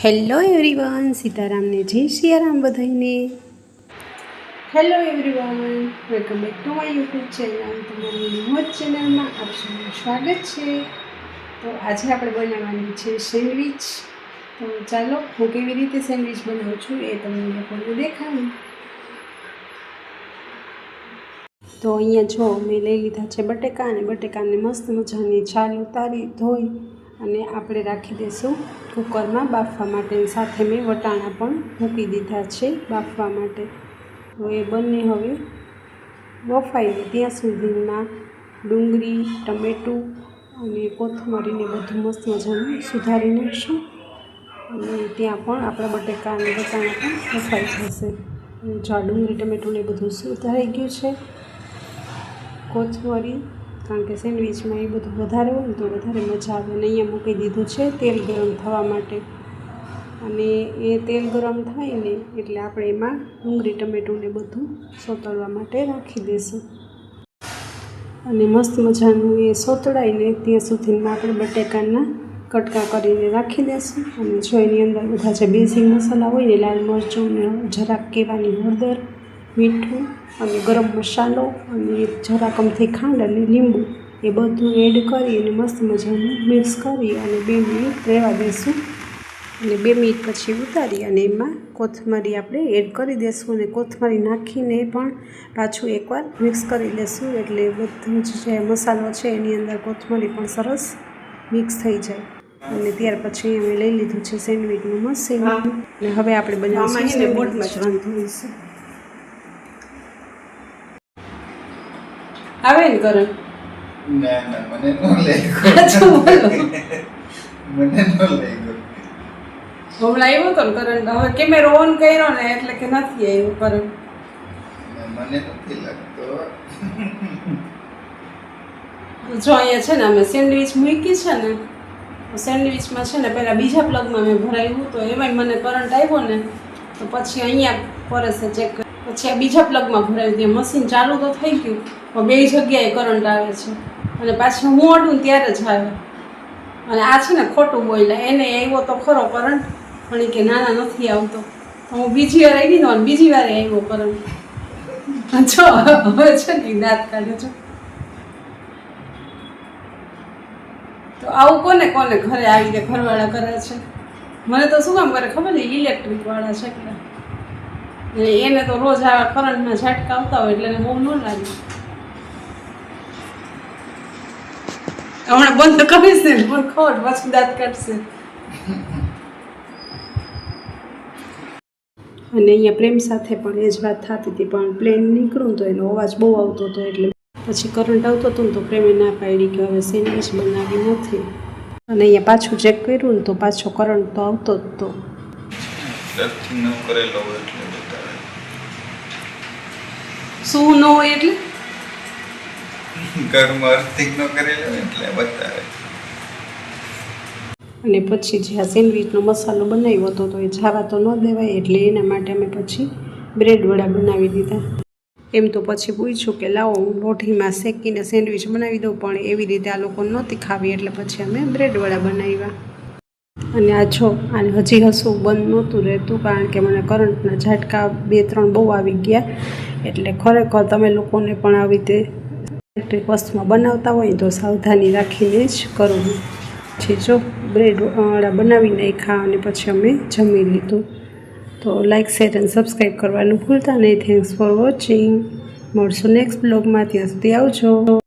Hello everyone, સીતારામને જય સિયારામ બધાઈને. Hello everyone, welcome back to my YouTube channel. તમારી મોજ ચેનલમાં આપ સૌનું સ્વાગત છે. તો આજે આપણે બનાવવાની છે સેન્ડવિચ. તો ચાલો હું કેવી રીતે સેન્ડવિચ બનાવું છું એ તમને લોકોને દેખાડું. તો અહીંયા જો મેં લઈ લીધા છે બટેકા, અને બટેકાને મસ્ત મજાની છાલ ઉતારી ધોઈ અને આપણે રાખી દઈશું કુકરમાં બાફવા માટે. સાથે મેં વટાણા પણ મૂકી દીધા છે બાફવા માટે. તો એ બંને હવે બફાઈ લે ત્યાં સુધીમાં ડુંગળી, ટમેટું અને કોથમરીને બધું મસ્ત મજાનું સુધારી નાખશું. અને ત્યાં પણ આપણા બટેકા અને વટાણા પણ બફાઈ જશે. જો ડુંગળી, ટમેટું ને બધું સુધારાઈ ગયું છે. કોથમરી, કારણ કે સેન્ડવિચમાં એ બધું વધારે હોય ને તો વધારે મજા આવે. અને અહીંયા મૂકી દીધું છે તેલ ગરમ થવા માટે. અને એ તેલ ગરમ થાય ને એટલે આપણે એમાં ડુંગળી, ટમેટું ને બધું સોતળવા માટે રાખી દઈશું. અને મસ્ત મજાનું એ સોતળાઈને ત્યાં સુધીમાં આપણે બટેકાના કટકા કરીને રાખી દઈશું. અને જો એની અંદર બધા જે બેઝિક મસાલા હોય ને, લાલ મરચું ને જરાક કેવાની હળદર, મીઠું અને ગરમ મસાલો અને જરાક અમથી ખાંડ અને લીંબુ એ બધું એડ કરી અને મસ્ત મજાનું મિક્સ કરી અને 2 મિનિટ રહેવા દઈશું. અને 2 મિનિટ પછી ઉતારી અને એમાં કોથમરી આપણે એડ કરી દઈશું. અને કોથમરી નાખીને પણ પાછું એકવાર મિક્સ કરી લઈશું, એટલે બધું જ જે મસાલો છે એની અંદર કોથમરી પણ સરસ મિક્સ થઈ જાય. અને ત્યાર પછી અમે લઈ લીધું છે સેન્ડવિચનું મશીન. અને હવે આપણે બનાવીશું બોટમાં જ વાંધો હશે. આવે ને કરણ? ના મને ન લાગ્યું. મને ન લાગ્યું. હમણાં આવ્યો તો ને કરણ, હવે કેમેરો ઓન કર્યો ને એટલે કે નથી આવ્યો કરણ. મને નથી લાગતો. જો અહીંયા છે ને અમે સેન્ડવિચ મૂકી છે ને, સેન્ડવિચમાં છે ને પહેલાં બીજા પ્લગમાં મેં ભરાયું તો એમાંય મને કરંટ આવ્યો ને, તો પછી અહીંયા કરે છે ચેક. પછી આ બીજા પ્લગમાં ભરાયું, ત્યાં મશીન ચાલુ તો થઈ ગયું પણ 2 જગ્યાએ કરંટ આવે છે. અને પાછું હું અડું ત્યારે જ આવે. અને આ છે ને ખોટું બોલ્યા, એને આવ્યો તો ખરો કરંટ, પણ એ કે નાના નથી આવતો. તો હું બીજી વાર આવી ને બીજી વાર આવ્યો કરંટ. જો હવે છે ને દાંત કાઢે છો. તો આવું કોને કોને ઘરે આવીને ઘરવાળા કરે છે? મને તો શું કામ કરે ખબર ને, ઇલેક્ટ્રિક વાળા છે એટલે. એને તો રોજ આવા કરંટના ઝાટકા આવતા હોય એટલે એને બહુ ન લાગે. હમણાં બંધ કરીશ ને પણ ખબર પછી દાંત કાઢશે. અને અહીંયા પ્રેમ સાથે પણ એ જ વાત થતી હતી, પણ પ્લેન નીકળું તો એનો અવાજ બહુ આવતો હતો એટલે પછી કરંટ આવતો હતો ને તો પ્રેમે ના પાડી કે હવે સેન્ડવિચ બનાવી નથી. અને અહીંયા પાછું ચેક કર્યું ને તો પાછો કરંટ તો આવતો જ હતો. અર્થિંગ ન કરેલો હોય એટલે બતાવે. શું ન હોય એટલે? ઘરમાં અર્થિંગ ન કરેલો હોય એટલે બતાવે. અને પછી જે આ સેન્ડવિચનો મસાલો બનાવ્યો હતો તો એ જાવા તો ન દેવાય, એટલે એના માટે અમે પછી બ્રેડ વડા બનાવી દીધા. એમ તો પછી પૂછ્યું કે લાવો હું લોઢીમાં શેકીને સેન્ડવિચ બનાવી દઉં, પણ એવી રીતે આ લોકો નહોતી ખાવી એટલે પછી અમે બ્રેડ વડા બનાવ્યા. અને આ જો આને હજી હસવું બંધ નહોતું રહેતું, કારણ કે મને કરંટના ઝાટકા 2-3 બહુ આવી ગયા. એટલે ખરેખર તમે લોકોને પણ આવી રીતે ઇલેક્ટ્રિક વસ્તુમાં બનાવતા હોય તો સાવધાની રાખીને જ કરવું. પછી જો બ્રેડ વડા બનાવી નાખ્યા અને પછી અમે જમી લીધું. તો લાઇક, શેર અને સબસ્ક્રાઈબ કરવાનું ભૂલતા નહીં. Thanks for watching. મળશું નેક્સ્ટ બ્લોગમાં. ત્યાં સુધી આવજો.